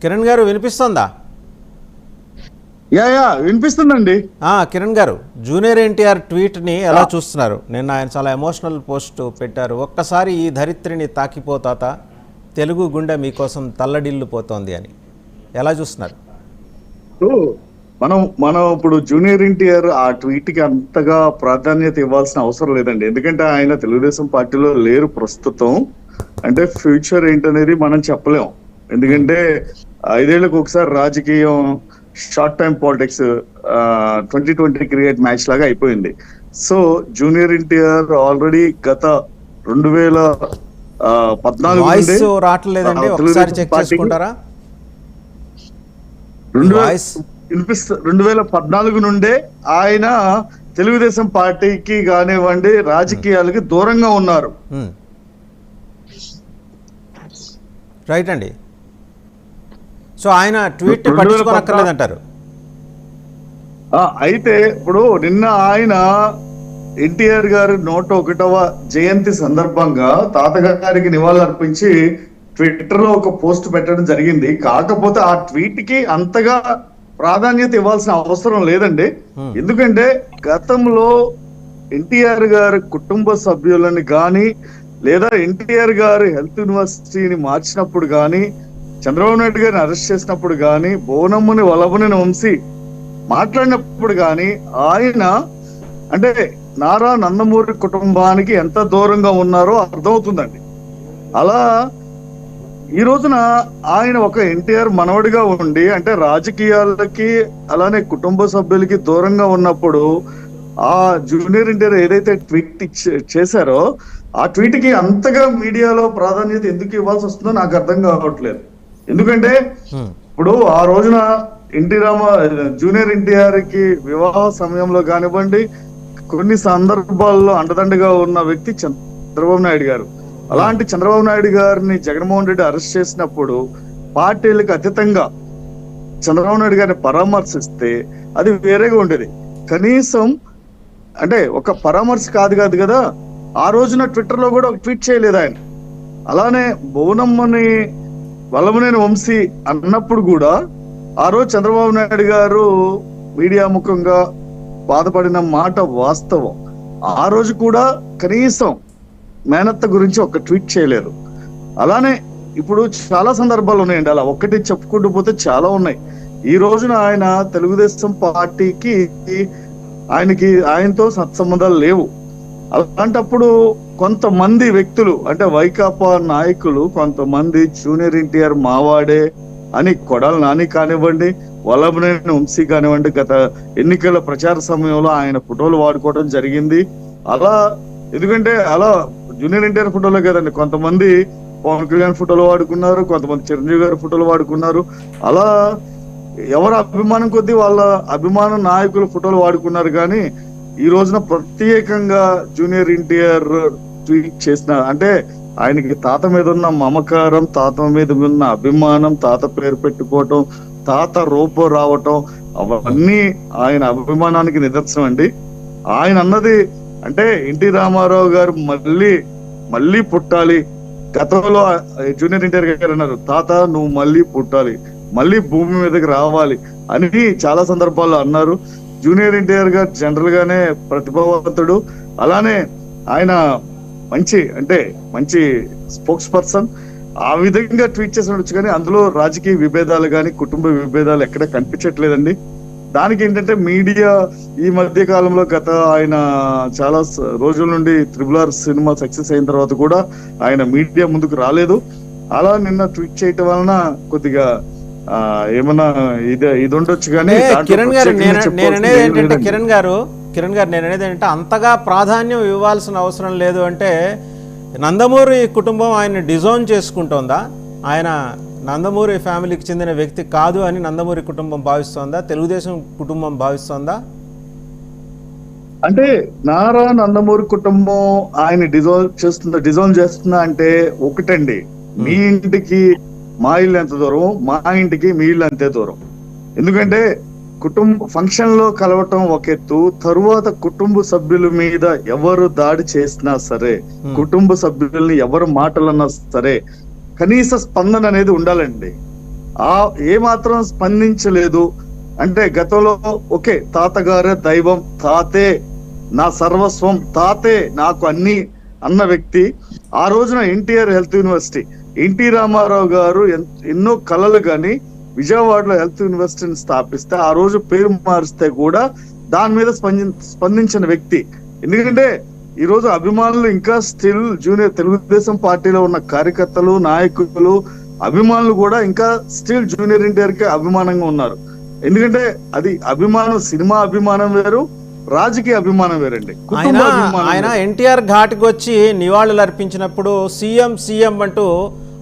కిరణ్ గారు వినిపిస్తుందా? యా వినిపిస్తుందండి. కిరణ్ గారు, జూనియర్ ఎన్టీఆర్ ట్వీట్ని ఎలా చూస్తున్నారు? నిన్న ఆయన చాలా ఎమోషనల్ పోస్ట్ పెట్టారు. ఒక్కసారి ఈ ధరిత్రిని తాకిపోతాత, తెలుగు గుండె మీకోసం తల్లడిల్లిపోతోంది అని. ఎలా చూస్తున్నారు? మనం ఇప్పుడు జూనియర్ ఎన్టీఆర్ ఆ ట్వీట్ కి అంతగా ప్రాధాన్యత ఇవ్వాల్సిన అవసరం లేదండి. ఎందుకంటే ఆయన తెలుగుదేశం పార్టీలో లేరు ప్రస్తుతం. అంటే ఫ్యూచర్ ఏంటనేది మనం చెప్పలేం. ఎందుకంటే 5 ఏళ్లకు ఒకసారి రాజకీయం, short time politics 2020 cricket match లాగా అయిపోయింది. సో జూనియర్ ఎన్టీఆర్ ఆల్రెడీ గత 2014 వాయిస్ రావట్లేదండి, ఒకసారి చెక్ చేసుకుంటారా? 2014 నుండే ఆయన తెలుగుదేశం పార్టీకి కానివ్వండి రాజకీయాలకి దూరంగా ఉన్నారు. రైట్ అండి. సో ఆయన ట్వీట్ పట్టించుకోనక్కర్లేదంటారు. అయితే ఇప్పుడు నిన్న ఆయన ఎన్టీఆర్ గారి 101వ జయంతి సందర్భంగా తాతగారికి నివాళులు అర్పించి ట్విట్టర్ లో ఒక పోస్ట్ పెట్టడం జరిగింది. కాకపోతే ఆ ట్వీట్ కి అంతగా ప్రాధాన్యత ఇవ్వాల్సిన అవసరం లేదండి. ఎందుకంటే గతంలో ఎన్టీఆర్ గారి కుటుంబ సభ్యులని కానీ లేదా ఎన్టీఆర్ గారి హెల్త్ యూనివర్సిటీని మార్చినప్పుడు కానీ, చంద్రబాబు నాయుడు గారిని అరెస్ట్ చేసినప్పుడు కానీ, బోనమ్మని వలభని వంశీ మాట్లాడినప్పుడు కానీ ఆయన అంటే నారా నందమూరి కుటుంబానికి ఎంత దూరంగా ఉన్నారో అర్థమవుతుందండి. అలా ఈ రోజున ఆయన ఒక ఎన్టీఆర్ మనవడిగా ఉండి అంటే రాజకీయాలకి అలానే కుటుంబ సభ్యులకి దూరంగా ఉన్నప్పుడు ఆ జూనియర్ ఎన్టీఆర్ ఏదైతే ట్వీట్ చేశారో ఆ ట్వీట్ కి అంతగా మీడియాలో ప్రాధాన్యత ఎందుకు ఇవ్వాల్సి వస్తుందో నాకు అర్థం కావట్లేదు. ఎందుకంటే ఇప్పుడు ఆ రోజున జూనియర్ ఎన్టీఆర్ కి వివాహ సమయంలో కానివ్వండి కొన్ని సందర్భాల్లో అండదండగా ఉన్న వ్యక్తి చంద్రబాబు నాయుడు గారు. అలాంటి చంద్రబాబు నాయుడు గారిని జగన్మోహన్ రెడ్డి అరెస్ట్ చేసినప్పుడు పార్టీలకు అతీతంగా చంద్రబాబు నాయుడు గారిని పరామర్శిస్తే అది వేరేగా ఉండేది. కనీసం అంటే ఒక పరామర్శ కాదు కదా, ఆ రోజున ట్విట్టర్ లో కూడా ఒక ట్వీట్ చేయలేదు ఆయన. అలానే బోనమ్మని వల్లభనేని వంశీ అన్నప్పుడు కూడా ఆ రోజు చంద్రబాబు నాయుడు గారు మీడియా ముఖంగా బాధపడిన మాట వాస్తవం. ఆ రోజు కూడా కనీసం మేనత్త గురించి ఒక ట్వీట్ చేయలేదు. అలానే ఇప్పుడు చాలా సందర్భాలు ఉన్నాయండి. అలా ఒక్కటి చెప్పుకుంటూ పోతే చాలా ఉన్నాయి. ఈ రోజున ఆయన తెలుగుదేశం పార్టీకి ఆయనతో సత్సంబంధాలు లేవు. అలాంటప్పుడు కొంతమంది వ్యక్తులు అంటే వైకాపా నాయకులు కొంతమంది జూనియర్ ఎన్టీఆర్ మావాడే అని కొడాలి నాని కానివ్వండి, వల్లభనేని వంశీ కానివ్వండి గత ఎన్నికల ప్రచార సమయంలో ఆయన ఫోటోలు వాడుకోవడం జరిగింది. అలా ఎందుకంటే అలా జూనియర్ ఎన్టీఆర్ ఫోటోలో కదండి, కొంతమంది పవన్ కళ్యాణ్ ఫోటోలు వాడుకున్నారు, కొంతమంది చిరంజీవి గారి ఫోటోలు వాడుకున్నారు. అలా ఎవరు అభిమానం కొద్దీ వాళ్ళ అభిమాన నాయకుల ఫోటోలు వాడుకున్నారు. కానీ ఈ రోజున ప్రత్యేకంగా జూనియర్ ఎన్టీఆర్ ట్వీట్ చేసిన అంటే ఆయనకి తాత మీద ఉన్న మమకారం, తాత మీద ఉన్న అభిమానం, తాత పేరు పెట్టుకోవటం, తాత రూపం రావటం అవన్నీ ఆయన అభిమానానికి నిదర్శనం అండి. ఆయన అన్నది అంటే ఎన్టీ రామారావు గారు మళ్ళీ పుట్టాలి. గతంలో జూనియర్ ఎన్టీఆర్ గారు అన్నారు, తాత నువ్వు మళ్ళీ పుట్టాలి, మళ్ళీ భూమి మీదకి రావాలి అని చాలా సందర్భాల్లో అన్నారు. జూనియర్ ఎన్టీఆర్ గారు జనరల్ గానే ప్రతిభావంతుడు. అలానే ఆయన మంచి స్పోక్స్ పర్సన్. ఆ విధంగా ట్వీట్ చేసి ఉండొచ్చు కానీ అందులో రాజకీయ విభేదాలు కానీ కుటుంబ విభేదాలు ఎక్కడ కనిపించట్లేదండి. దానికి ఏంటంటే మీడియా ఈ మధ్య కాలంలో గత ఆయన చాలా రోజుల నుండి RRR సినిమా సక్సెస్ అయిన తర్వాత కూడా ఆయన మీడియా ముందుకు రాలేదు. అలా నిన్న ట్వీట్ చేయటం వలన కొద్దిగా ఏమన్నా ఇది ఉండొచ్చు. కానీ కిరణ్ గారు నేను అనేది ఏంటంటే అంతగా ప్రాధాన్యం ఇవ్వాల్సిన అవసరం లేదు అంటే నందమూరి కుటుంబం ఆయన్ని డిజోన్ చేసుకుంటోందా? ఆయన నందమూరి ఫ్యామిలీకి చెందిన వ్యక్తి కాదు అని నందమూరి కుటుంబం భావిస్తోందా? తెలుగుదేశం కుటుంబం భావిస్తోందా? అంటే నారా నందమూరి కుటుంబం ఆయన డిజోన్ చేస్తుందా అంటే ఒకటండి, మీ ఇంటికి మా ఇల్లు ఎంత దూరం, మా ఇంటికి మీ ఇల్లు అంతే దూరం. ఎందుకంటే ఫంక్షన్ లో కలవటం ఒక ఎత్తు, తరువాత కుటుంబ సభ్యుల మీద ఎవరు దాడి చేసినా సరే, కుటుంబ సభ్యుల్ని ఎవరు మాటలన్నా సరే కనీస స్పందన అనేది ఉండాలండి. ఏమాత్రం స్పందించలేదు. అంటే గతంలో ఓకే తాతగారే దైవం, తాతే నా సర్వస్వం, తాతే నాకు అన్ని అన్న వ్యక్తి ఆ రోజున ఎన్టీఆర్ హెల్త్ యూనివర్సిటీ, ఎన్టీ రామారావు గారు ఎన్నో కళలు కానీ విజయవాడలో హెల్త్ యూనివర్సిటీని స్థాపిస్తే ఆ రోజు పేరు మారిస్తే కూడా దాని మీద స్పందించిన వ్యక్తి. ఎందుకంటే ఈ రోజు అభిమానులు ఇంకా స్టిల్ జూనియర్ తెలుగుదేశం పార్టీలో ఉన్న కార్యకర్తలు, నాయకులు, అభిమానులు కూడా ఇంకా స్టిల్ జూనియర్ ఎన్టీఆర్ కి అభిమానంగా ఉన్నారు. ఎందుకంటే అది అభిమానం, సినిమా అభిమానం వేరు, రాజకీయ అభిమానం వేరండి. ఆయన ఎన్టీఆర్ ఘాట్కి వచ్చి నివాళులు అర్పించినప్పుడు సీఎం అంటూ